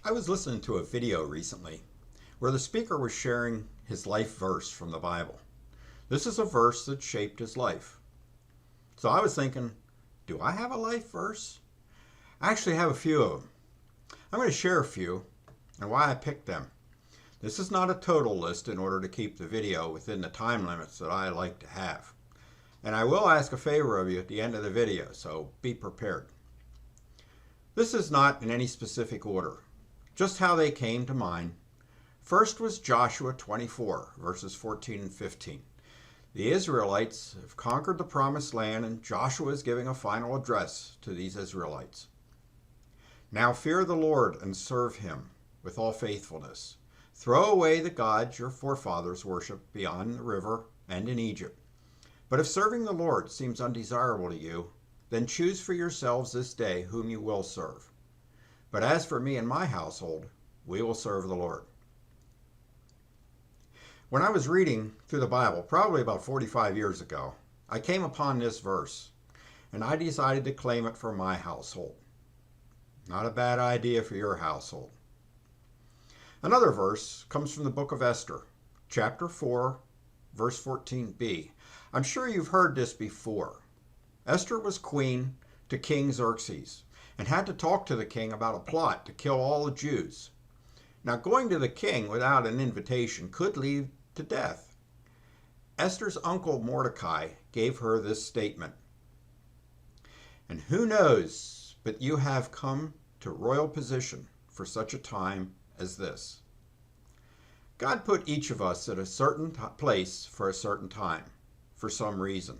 I was listening to a video recently where the speaker was sharing his life verse from the Bible. This is a verse that shaped his life. So I was thinking, do I have a life verse? I actually have a few of them. I'm going to share a few and why I picked them. This is not a total list in order to keep the video within the time limits that I like to have. And I will ask a favor of you at the end of the video, so be prepared. This is not in any specific order, just how they came to mind. First was Joshua 24, verses 14 and 15. The Israelites have conquered the promised land, and Joshua is giving a final address to these Israelites. Now fear the Lord and serve him with all faithfulness. Throw away the gods your forefathers worshipped beyond the river and in Egypt. But if serving the Lord seems undesirable to you, then choose for yourselves this day whom you will serve. But as for me and my household, we will serve the Lord. When I was reading through the Bible, probably about 45 years ago, I came upon this verse, and I decided to claim it for my household. Not a bad idea for your household. Another verse comes from the book of Esther, chapter 4, verse 14b. I'm sure you've heard this before. Esther was queen to King Xerxes and had to talk to the king about a plot to kill all the Jews. Now, going to the king without an invitation could lead to death. Esther's uncle Mordecai gave her this statement. And who knows but you have come to royal position for such a time as this. God put each of us at a certain place for a certain time, for some reason.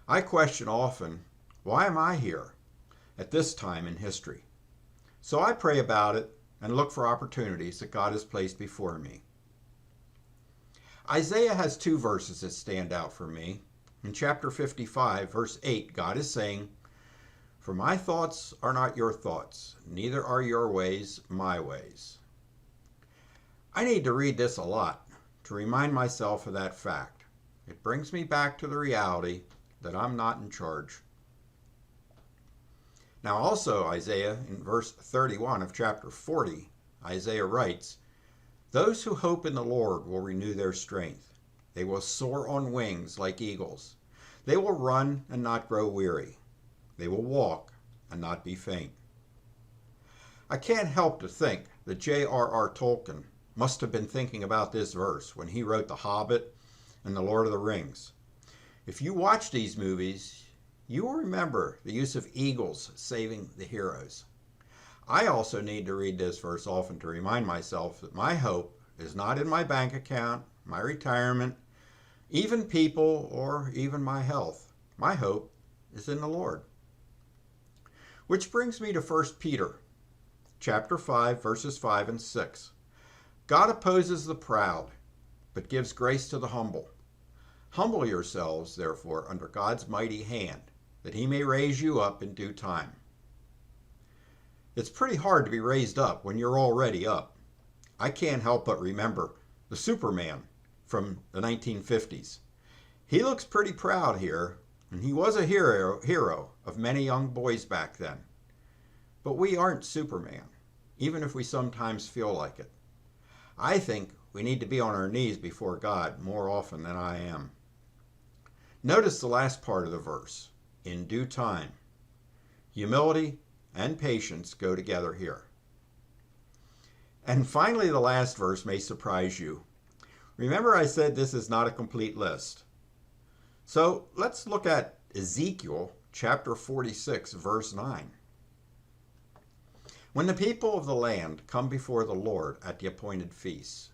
I question often, why am I here at this time in history? So I pray about it and look for opportunities that God has placed before me. Isaiah has two verses that stand out for me. In chapter 55, verse 8, God is saying, "For my thoughts are not your thoughts, neither are your ways my ways." I need to read this a lot to remind myself of that fact. It brings me back to the reality that I'm not in charge. Now also Isaiah, in verse 31 of chapter 40, Isaiah writes, "Those who hope in the Lord will renew their strength. They will soar on wings like eagles. They will run and not grow weary. They will walk and not be faint." I can't help to think that J.R.R. Tolkien must have been thinking about this verse when he wrote The Hobbit and The Lord of the Rings. If you watch these movies, you will remember the use of eagles saving the heroes. I also need to read this verse often to remind myself that my hope is not in my bank account, my retirement, even people, or even my health. My hope is in the Lord. Which brings me to 1 Peter, chapter 5, verses 5 and 6. God opposes the proud, but gives grace to the humble. Humble yourselves, therefore, under God's mighty hand, that he may raise you up in due time. It's pretty hard to be raised up when you're already up. I can't help but remember the Superman from the 1950s. He looks pretty proud here, and he was a hero of many young boys back then. But we aren't Superman, even if we sometimes feel like it. I think we need to be on our knees before God more often than I am. Notice the last part of the verse, in due time. Humility and patience go together here. And finally, the last verse may surprise you. Remember I said this is not a complete list. So let's look at Ezekiel chapter 46, verse 9. When the people of the land come before the Lord at the appointed feasts,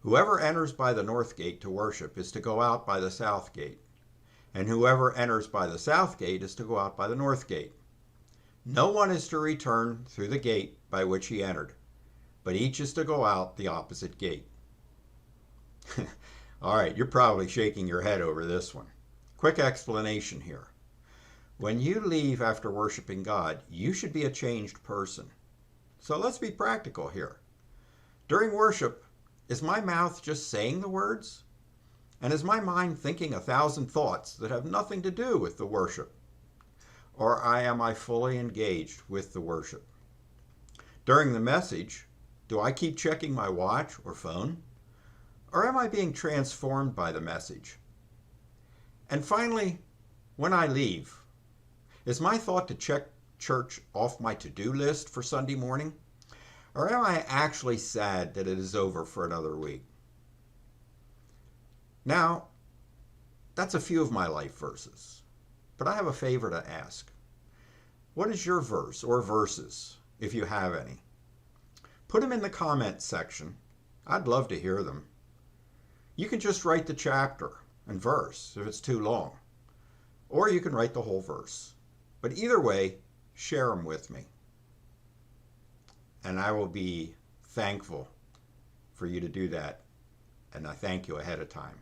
whoever enters by the north gate to worship is to go out by the south gate, and whoever enters by the south gate is to go out by the north gate. No one is to return through the gate by which he entered, but each is to go out the opposite gate. All right, you're probably shaking your head over this one. Quick explanation here. When you leave after worshiping God, you should be a changed person. So let's be practical here. During worship, is my mouth just saying the words? And is my mind thinking 1,000 thoughts that have nothing to do with the worship? Or am I fully engaged with the worship? During the message, do I keep checking my watch or phone? Or am I being transformed by the message? And finally, when I leave, is my thought to check church off my to-do list for Sunday morning? Or am I actually sad that it is over for another week? Now, that's a few of my life verses, but I have a favor to ask. What is your verse or verses, if you have any? Put them in the comments section. I'd love to hear them. You can just write the chapter and verse if it's too long, or you can write the whole verse. But either way, share them with me. And I will be thankful for you to do that, and I thank you ahead of time.